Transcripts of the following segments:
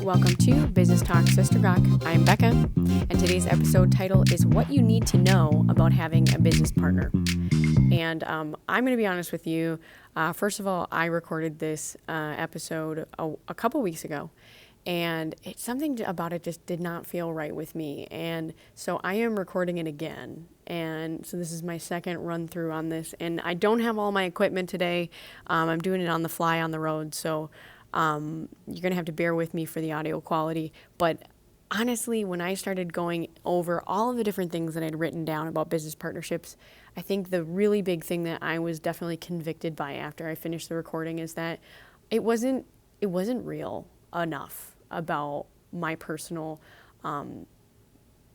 welcome to Business Talk Sister Rock. I'm Bekkah, and today's episode title is What You Need to Know About Having a Business Partner. And I'm going to be honest with you. First of all, I recorded this episode a couple weeks ago, and something about it just did not feel right with me. And so I am recording it again. And so this is my second run through on this, and I don't have all my equipment today. I'm doing it on the fly on the road, so you're going to have to bear with me for the audio quality. But honestly, when I started going over all of the different things that I'd written down about business partnerships, I think the really big thing that I was definitely convicted by after I finished the recording is that it wasn't real enough about my personal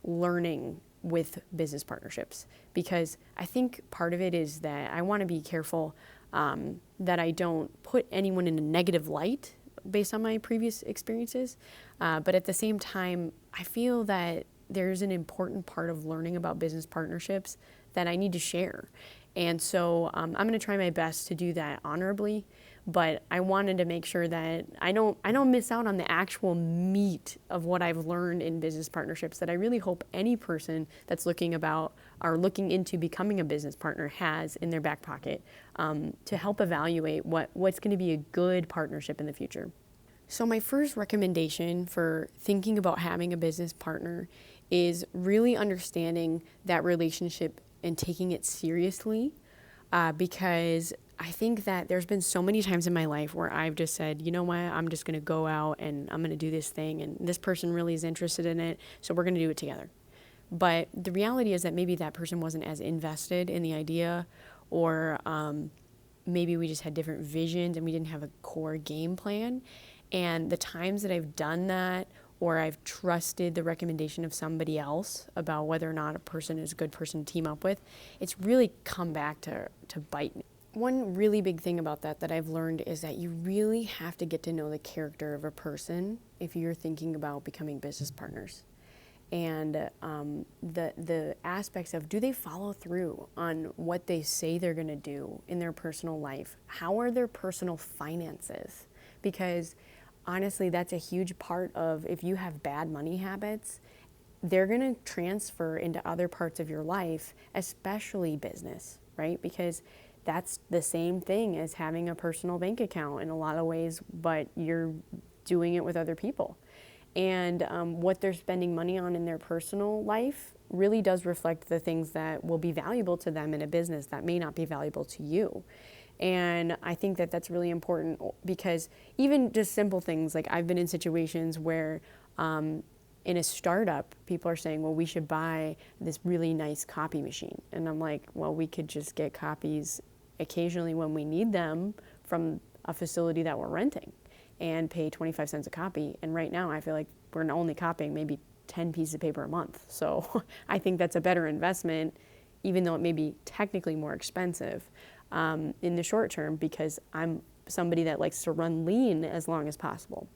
learning with business partnerships, because I think part of it is that I want to be careful that I don't put anyone in a negative light based on my previous experiences. But at the same time, I feel that there's an important part of learning about business partnerships that I need to share. And so I'm going to try my best to do that honorably, but I wanted to make sure that I don't miss out on the actual meat of what I've learned in business partnerships that I really hope any person that's looking into becoming a business partner has in their back pocket to help evaluate what's going to be a good partnership in the future. So my first recommendation for thinking about having a business partner is really understanding that relationship and taking it seriously, because I think that there's been so many times in my life where I've just said, you know what, I'm just going to go out and I'm going to do this thing, and this person really is interested in it, so we're going to do it together. But the reality is that maybe that person wasn't as invested in the idea, or maybe we just had different visions and we didn't have a core game plan. And the times that I've done that, or I've trusted the recommendation of somebody else about whether or not a person is a good person to team up with, it's really come back to bite me. One really big thing about that I've learned is that you really have to get to know the character of a person if you're thinking about becoming business partners. And the aspects of, do they follow through on what they say they're going to do in their personal life? How are their personal finances? Because honestly, that's a huge part of, if you have bad money habits, they're going to transfer into other parts of your life, especially business, right? Because that's the same thing as having a personal bank account in a lot of ways, but you're doing it with other people. And what they're spending money on in their personal life really does reflect the things that will be valuable to them in a business that may not be valuable to you. And I think that that's really important, because even just simple things, like I've been in situations where in a startup, people are saying, well, we should buy this really nice copy machine. And I'm like, well, we could just get copies occasionally when we need them from a facility that we're renting and pay 25 cents a copy. And right now I feel like we're only copying maybe 10 pieces of paper a month. So I think that's a better investment, even though it may be technically more expensive in the short term, because I'm somebody that likes to run lean as long as possible.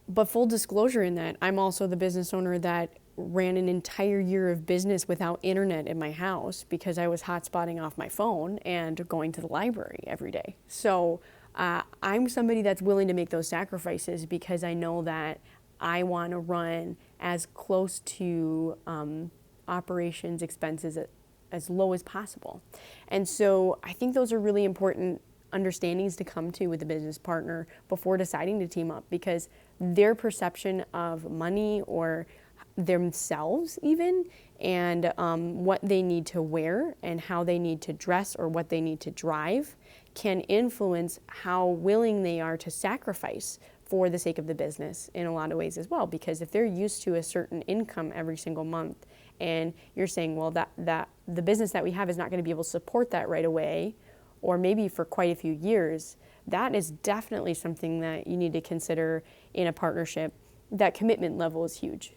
But full disclosure in that, I'm also the business owner that ran an entire year of business without internet in my house because I was hotspotting off my phone and going to the library every day. So I'm somebody that's willing to make those sacrifices because I know that I want to run as close to operations expenses as low as possible. And so I think those are really important understandings to come to with a business partner before deciding to team up, because their perception of money or themselves even, and what they need to wear and how they need to dress or what they need to drive can influence how willing they are to sacrifice for the sake of the business in a lot of ways as well. Because if they're used to a certain income every single month, and you're saying, well, that the business that we have is not going to be able to support that right away, or maybe for quite a few years, that is definitely something that you need to consider in a partnership. That commitment level is huge.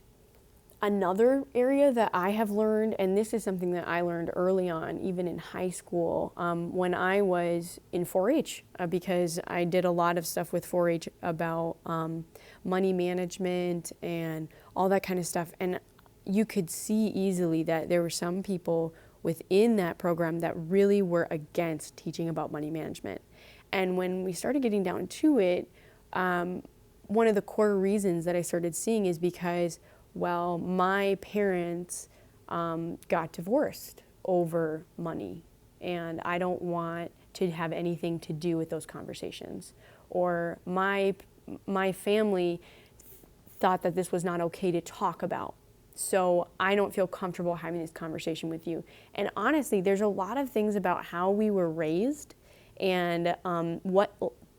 Another area that I have learned, and this is something that I learned early on, even in high school, when I was in 4-H, because I did a lot of stuff with 4-H about money management and all that kind of stuff. And you could see easily that there were some people within that program that really were against teaching about money management. And when we started getting down to it, one of the core reasons that I started seeing is because, well, my parents got divorced over money, and I don't want to have anything to do with those conversations. Or my family thought that this was not okay to talk about, so I don't feel comfortable having this conversation with you. And honestly, there's a lot of things about how we were raised and what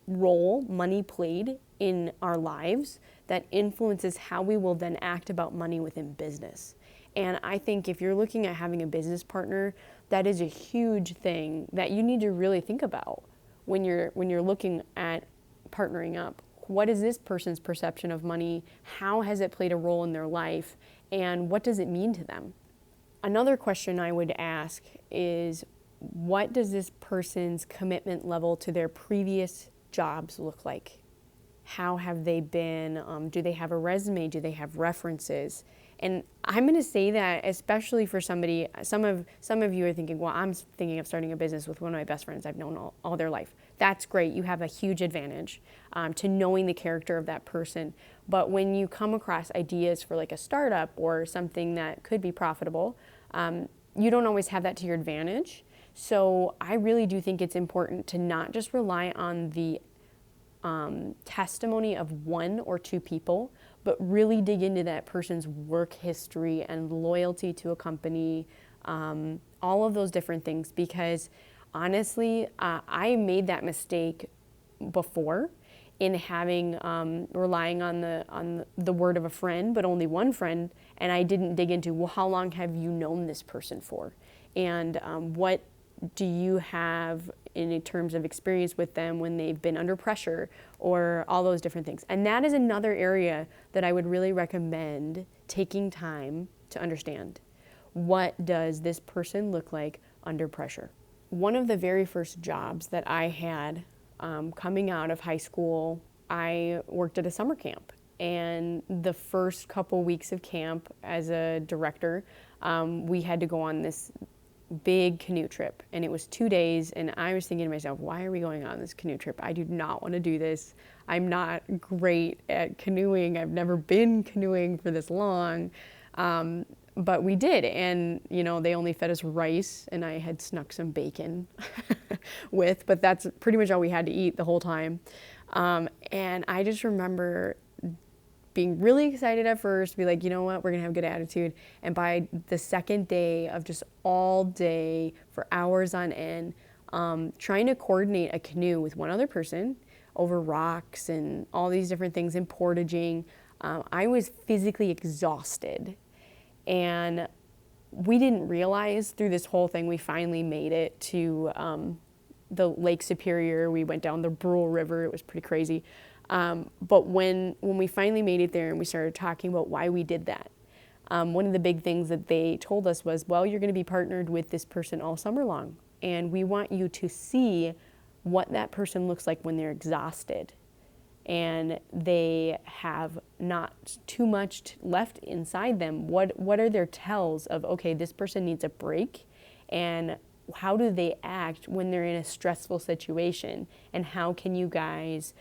role money played in our lives that influences how we will then act about money within business. And I think if you're looking at having a business partner, that is a huge thing that you need to really think about when you're looking at partnering up. What is this person's perception of money? How has it played a role in their life? And what does it mean to them? Another question I would ask is, what does this person's commitment level to their previous jobs look like? How have they been? Do they have a resume? Do they have references? And I'm going to say that especially for somebody, some of you are thinking, well, I'm thinking of starting a business with one of my best friends I've known all their life. That's great. You have a huge advantage to knowing the character of that person. But when you come across ideas for like a startup or something that could be profitable, you don't always have that to your advantage. So I really do think it's important to not just rely on the testimony of one or two people, but really dig into that person's work history and loyalty to a company, all of those different things. Because honestly, I made that mistake before in having relying on the word of a friend, but only one friend, and I didn't dig into, well, how long have you known this person for, and what do you have in terms of experience with them when they've been under pressure, or all those different things. And that is another area that I would really recommend taking time to understand. What does this person look like under pressure? One of the very first jobs that I had coming out of high school, I worked at a summer camp. And the first couple weeks of camp as a director, we had to go on this big canoe trip, and it was 2 days, and I was thinking to myself, why are we going on this canoe trip? I do not want to do this. I'm not great at canoeing. I've never been canoeing for this long. But we did, and they only fed us rice, and I had snuck some bacon but that's pretty much all we had to eat the whole time. And I just remember being really excited at first, be like, you know what, we're gonna have a good attitude. And by the second day of just all day for hours on end, trying to coordinate a canoe with one other person over rocks and all these different things and portaging, I was physically exhausted. And we didn't realize through this whole thing, we finally made it to the Lake Superior. We went down the Brule River. It was pretty crazy. But when we finally made it there and we started talking about why we did that, one of the big things that they told us was, well, you're going to be partnered with this person all summer long, and we want you to see what that person looks like when they're exhausted and they have not too much left inside them. What are their tells of, okay, this person needs a break, and how do they act when they're in a stressful situation, and how can you guys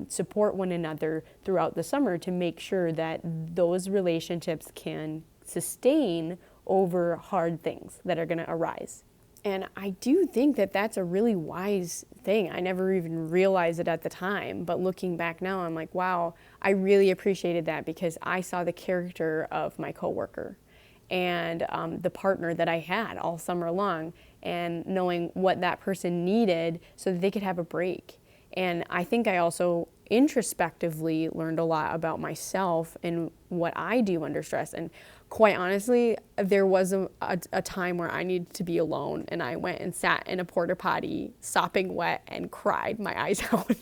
support one another throughout the summer to make sure that those relationships can sustain over hard things that are going to arise. And I do think that that's a really wise thing. I never even realized it at the time, but looking back now, I'm like, wow, I really appreciated that because I saw the character of my coworker and the partner that I had all summer long, and knowing what that person needed so that they could have a break. And I think I also introspectively learned a lot about myself and what I do under stress. And quite honestly, there was a time where I needed to be alone, and I went and sat in a porta potty, sopping wet, and cried my eyes out.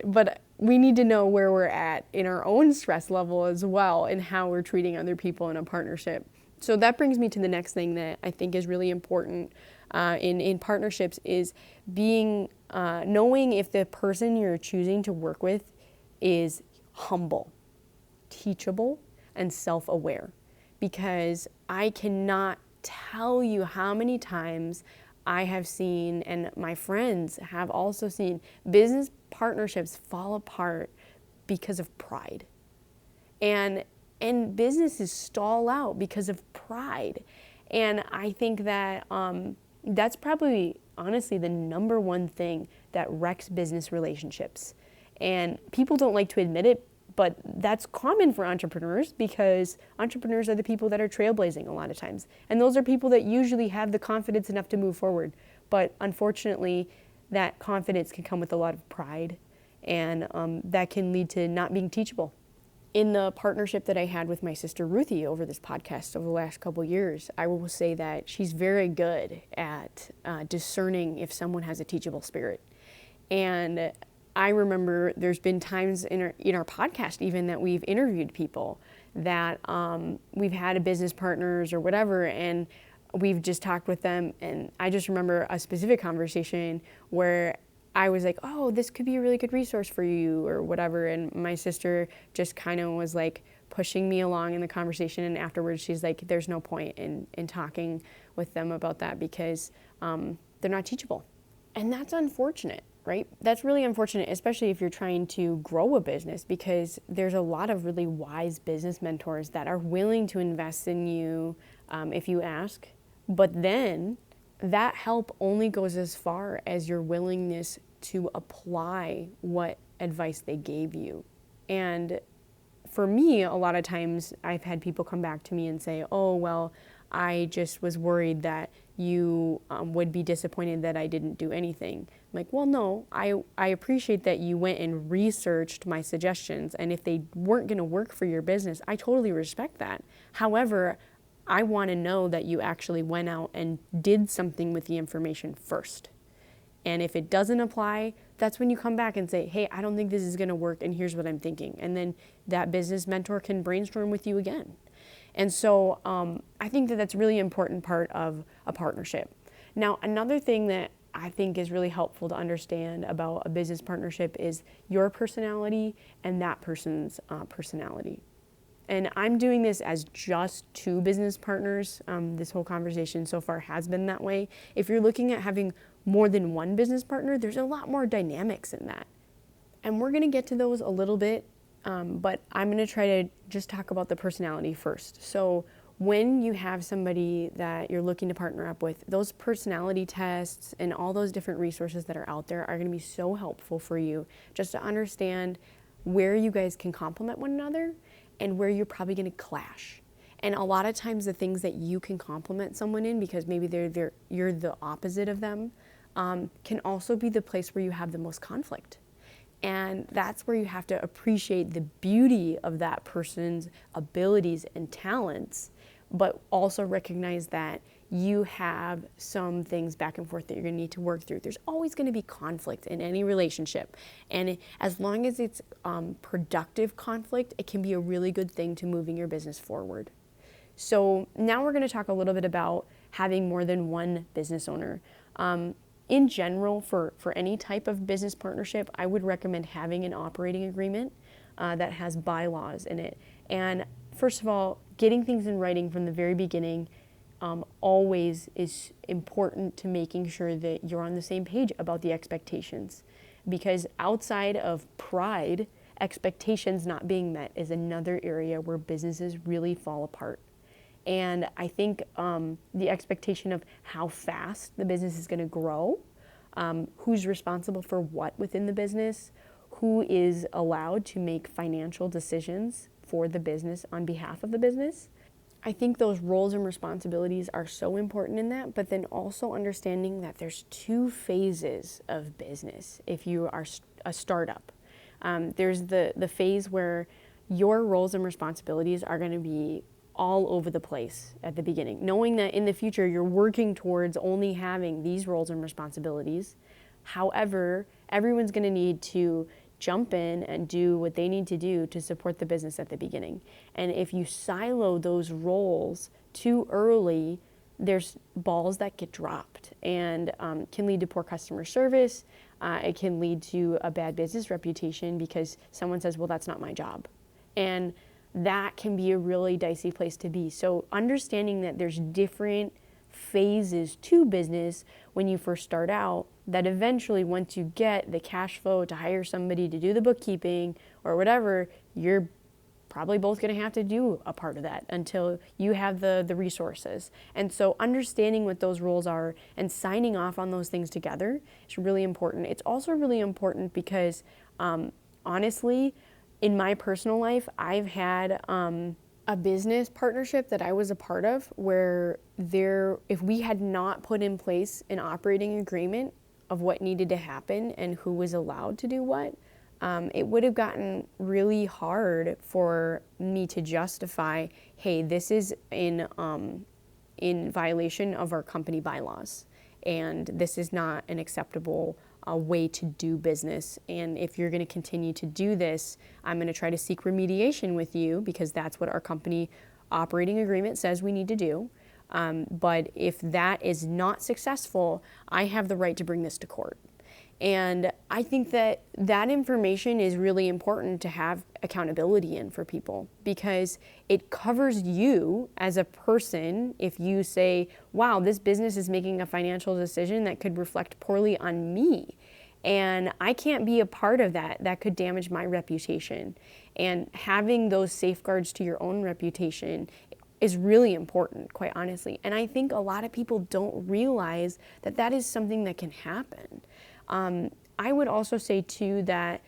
But we need to know where we're at in our own stress level as well, and how we're treating other people in a partnership. So that brings me to the next thing that I think is really important in partnerships is being knowing if the person you're choosing to work with is humble, teachable, and self-aware. Because I cannot tell you how many times I have seen, and my friends have also seen, business partnerships fall apart because of pride. And businesses stall out because of pride. And I think that that's probably, honestly, the number one thing that wrecks business relationships. And people don't like to admit it, but that's common for entrepreneurs, because entrepreneurs are the people that are trailblazing a lot of times. And those are people that usually have the confidence enough to move forward. But unfortunately, that confidence can come with a lot of pride, and that can lead to not being teachable. In the partnership that I had with my sister Ruthie over this podcast over the last couple of years, I will say that she's very good at discerning if someone has a teachable spirit. And I remember there's been times in our podcast even that we've interviewed people that we've had business partners or whatever, and we've just talked with them. And I just remember a specific conversation where I was like, oh, this could be a really good resource for you or whatever. And my sister just kind of was like pushing me along in the conversation. And afterwards, she's like, there's no point in talking with them about that because they're not teachable. And that's unfortunate, right? That's really unfortunate, especially if you're trying to grow a business, because there's a lot of really wise business mentors that are willing to invest in you if you ask. But then that help only goes as far as your willingness to apply what advice they gave you. And for me, a lot of times I've had people come back to me and say, oh, well, I just was worried that you would be disappointed that I didn't do anything. I'm like, well, no, I appreciate that you went and researched my suggestions. And if they weren't going to work for your business, I totally respect that. However, I want to know that you actually went out and did something with the information first. And if it doesn't apply, that's when you come back and say, hey, I don't think this is going to work, and here's what I'm thinking. And then that business mentor can brainstorm with you again. And so I think that that's a really important part of a partnership. Now, another thing that I think is really helpful to understand about a business partnership is your personality and that person's personality. And I'm doing this as just two business partners. This whole conversation so far has been that way. If you're looking at having more than one business partner, there's a lot more dynamics in that. And we're going to get to those a little bit, but I'm going to try to just talk about the personality first. So when you have somebody that you're looking to partner up with, those personality tests and all those different resources that are out there are going to be so helpful for you just to understand where you guys can complement one another and where you're probably going to clash. And a lot of times the things that you can complement someone in, because maybe you're the opposite of them, can also be the place where you have the most conflict. And that's where you have to appreciate the beauty of that person's abilities and talents, but also recognize that you have some things back and forth that you're going to need to work through. There's always going to be conflict in any relationship. And as long as it's productive conflict, it can be a really good thing to moving your business forward. So now we're going to talk a little bit about having more than one business owner. In general, for any type of business partnership, I would recommend having an operating agreement that has bylaws in it. And first of all, getting things in writing from the very beginning always is important to making sure that you're on the same page about the expectations. Because outside of pride, expectations not being met is another area where businesses really fall apart. And I think the expectation of how fast the business is going to grow, who's responsible for what within the business, who is allowed to make financial decisions for the business on behalf of the business. I think those roles and responsibilities are so important in that, but then also understanding that there's two phases of business if you are a startup. There's the phase where your roles and responsibilities are going to be all over the place at the beginning, knowing that in the future you're working towards only having these roles and responsibilities. However, everyone's going to need to jump in and do what they need to do to support the business at the beginning. And if you silo those roles too early, there's balls that get dropped and can lead to poor customer service. It can lead to a bad business reputation because someone says, well, that's not my job. And that can be a really dicey place to be. So understanding that there's different phases to business when you first start out that eventually, once you get the cash flow to hire somebody to do the bookkeeping or whatever, you're probably both going to have to do a part of that until you have the resources. And so understanding what those roles are and signing off on those things together is really important. It's also really important because honestly, in my personal life, I've had a business partnership that I was a part of where if we had not put in place an operating agreement of what needed to happen and who was allowed to do what, it would have gotten really hard for me to justify, hey, this is in violation of our company bylaws, and this is not an acceptable way to do business. And if you're going to continue to do this, I'm going to try to seek remediation with you because that's what our company operating agreement says we need to do. But if that is not successful, I have the right to bring this to court. And I think that information is really important to have accountability in for people because it covers you as a person if you say, wow, this business is making a financial decision that could reflect poorly on me. And I can't be a part of that. That could damage my reputation. And having those safeguards to your own reputation is really important, quite honestly. And I think a lot of people don't realize that that is something that can happen. I would also say too that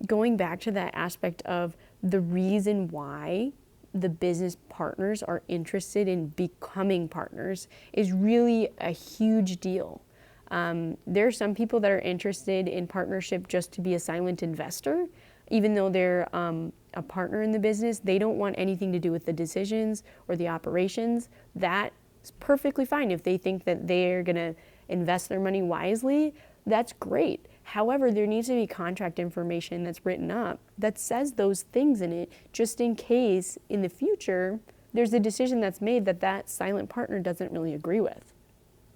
going back to that aspect of the reason why the business partners are interested in becoming partners is really a huge deal. There are some people that are interested in partnership just to be a silent investor, even though they're a partner in the business. They don't want anything to do with the decisions or the operations. That's perfectly fine if they think that they're going to invest their money wisely. That's great. However, there needs to be contract information that's written up that says those things in it, just in case in the future there's a decision that's made that silent partner doesn't really agree with.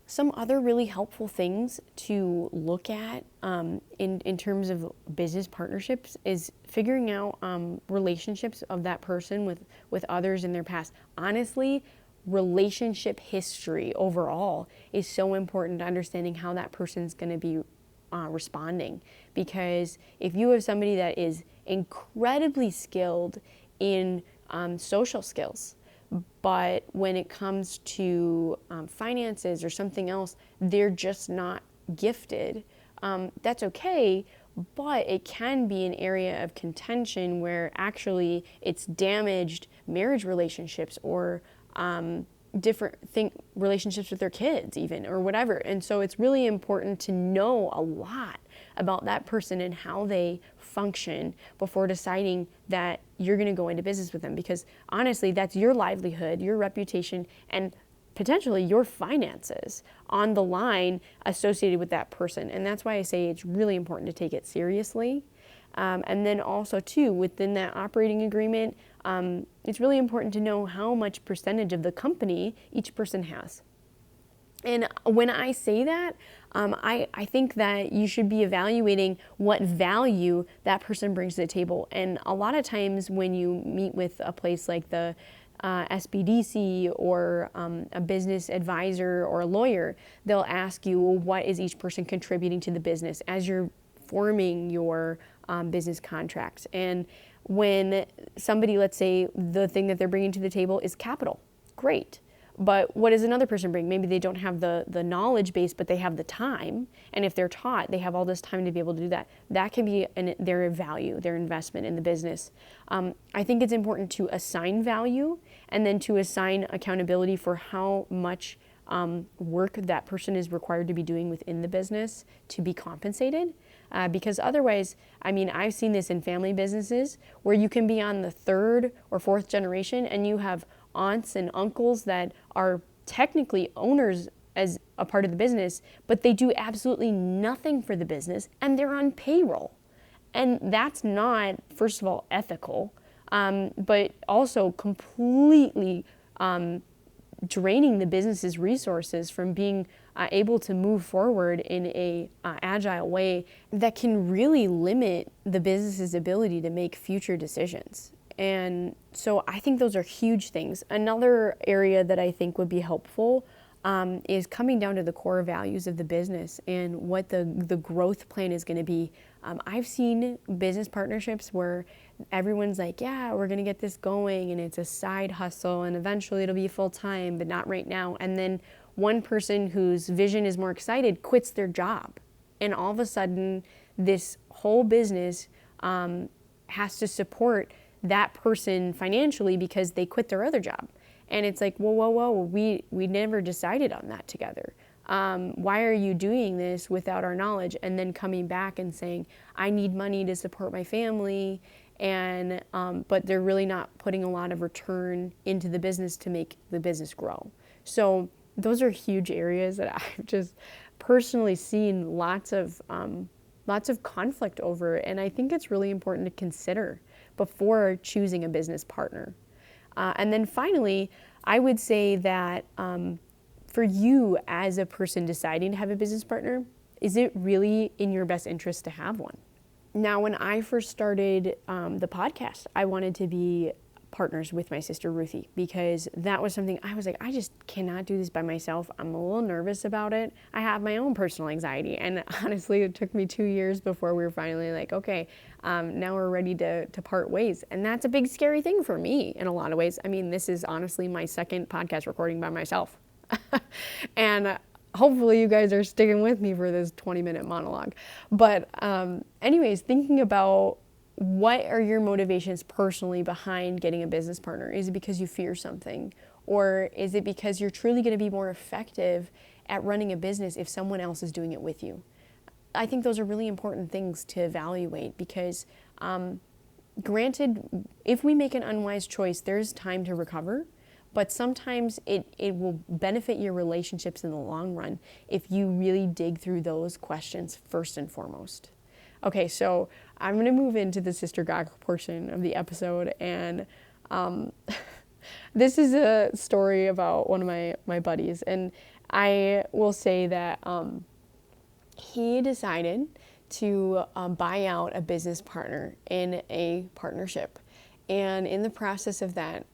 Some other really helpful things to look at in terms of business partnerships is figuring out relationships of that person with others in their past. Honestly, relationship history overall is so important to understanding how that person's going to be responding. Because if you have somebody that is incredibly skilled in social skills, but when it comes to finances or something else, they're just not gifted, that's okay, but it can be an area of contention where actually it's damaged marriage relationships or relationships with their kids even, or whatever. And so it's really important to know a lot about that person and how they function before deciding that you're going to go into business with them, because honestly, that's your livelihood, your reputation, and potentially your finances on the line associated with that person. And that's why I say it's really important to take it seriously. And then also too, within that operating agreement, it's really important to know how much percentage of the company each person has. And when I say that, I think that you should be evaluating what value that person brings to the table. And a lot of times when you meet with a place like the SBDC or a business advisor or a lawyer, they'll ask you, well, what is each person contributing to the business as you're forming your business contracts. And when somebody, let's say the thing that they're bringing to the table is capital, great. But what does another person bring? Maybe they don't have the knowledge base, but they have the time. And if they're taught, they have all this time to be able to do that. That can be their value, their investment in the business. I think it's important to assign value and then to assign accountability for how much work that person is required to be doing within the business to be compensated. Because otherwise, I mean, I've seen this in family businesses where you can be on the third or fourth generation and you have aunts and uncles that are technically owners as a part of the business, but they do absolutely nothing for the business and they're on payroll. And that's not, first of all, ethical, but also completely draining the business's resources from being able to move forward in a agile way that can really limit the business's ability to make future decisions. And so I think those are huge things. Another area that I think would be helpful is coming down to the core values of the business and what the growth plan is going to be. I've seen business partnerships where everyone's like, yeah, we're going to get this going, and it's a side hustle, and eventually it'll be full time, but not right now. And then one person whose vision is more excited quits their job. And all of a sudden, this whole business has to support that person financially because they quit their other job. And it's like, whoa, we never decided on that together. Why are you doing this without our knowledge? And then coming back and saying, I need money to support my family, and but they're really not putting a lot of return into the business to make the business grow. So those are huge areas that I've just personally seen lots of conflict over, and I think it's really important to consider before choosing a business partner. And then finally, I would say that for you as a person deciding to have a business partner, is it really in your best interest to have one? Now, when I first started the podcast, I wanted to be partners with my sister Ruthie, because that was something I was like, I just cannot do this by myself. I'm a little nervous about it. I have my own personal anxiety, and honestly, it took me 2 years before we were finally like, okay, now we're ready to part ways. And that's a big scary thing for me in a lot of ways. I mean, this is honestly my second podcast recording by myself. And hopefully you guys are sticking with me for this 20-minute monologue. But anyways, thinking about what are your motivations personally behind getting a business partner? Is it because you fear something? Or is it because you're truly going to be more effective at running a business if someone else is doing it with you? I think those are really important things to evaluate, because granted, if we make an unwise choice, there's time to recover. But sometimes it will benefit your relationships in the long run if you really dig through those questions first and foremost. Okay, so I'm going to move into the Sister Gawk portion of the episode, and this is a story about one of my buddies, and I will say that he decided to buy out a business partner in a partnership, and in the process of that,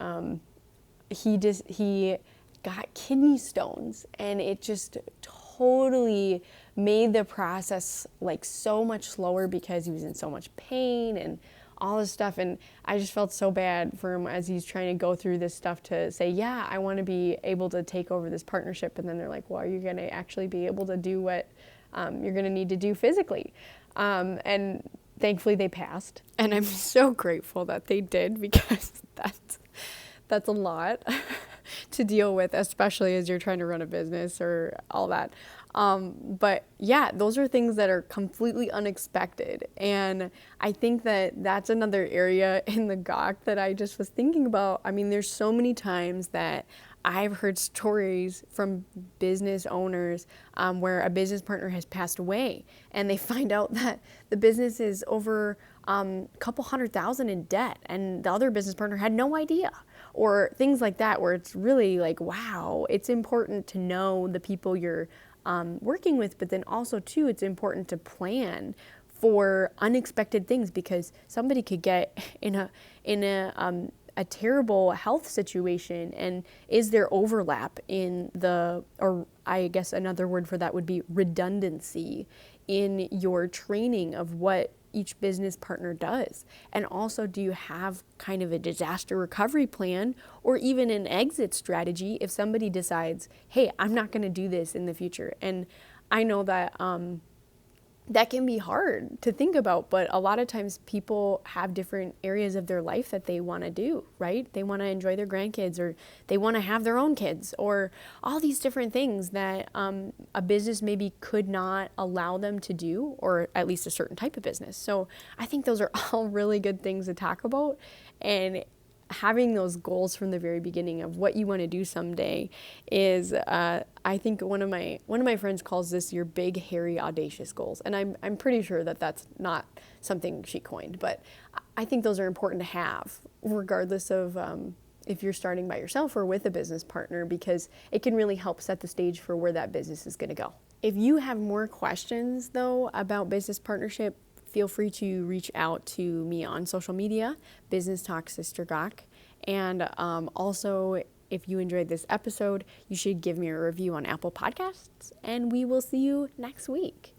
he got kidney stones, and it just totally made the process like so much slower because he was in so much pain and all this stuff. And I just felt so bad for him as he's trying to go through this stuff to say, yeah, I want to be able to take over this partnership. And then they're like, well, are you going to actually be able to do what you're going to need to do physically? And thankfully they passed. And I'm so grateful that they did, because that's a lot to deal with, especially as you're trying to run a business or all that. But yeah, those are things that are completely unexpected. And I think that that's another area in the Gawk that I just was thinking about. I mean, there's so many times that I've heard stories from business owners where a business partner has passed away, and they find out that the business is over a couple $100,000 in debt, and the other business partner had no idea, or things like that, where it's really like, wow, it's important to know the people you're working with, but then also too, it's important to plan for unexpected things, because somebody could get in a terrible health situation, and is there overlap in or I guess another word for that would be redundancy in your training of what each business partner does? And also, do you have kind of a disaster recovery plan, or even an exit strategy if somebody decides, hey, I'm not going to do this in the future? And I know that that can be hard to think about, but a lot of times people have different areas of their life that they want to do, right? They want to enjoy their grandkids, or they want to have their own kids, or all these different things that a business maybe could not allow them to do, or at least a certain type of business. So I think those are all really good things to talk about, and having those goals from the very beginning of what you want to do someday is, I think one of my friends calls this your big, hairy, audacious goals. And I'm pretty sure that that's not something she coined, but I think those are important to have regardless of if you're starting by yourself or with a business partner, because it can really help set the stage for where that business is going to go. If you have more questions though about business partnership, feel free to reach out to me on social media, Business Talk Sister Gawk. And also, If you enjoyed this episode, you should give me a review on Apple Podcasts, and we will see you next week.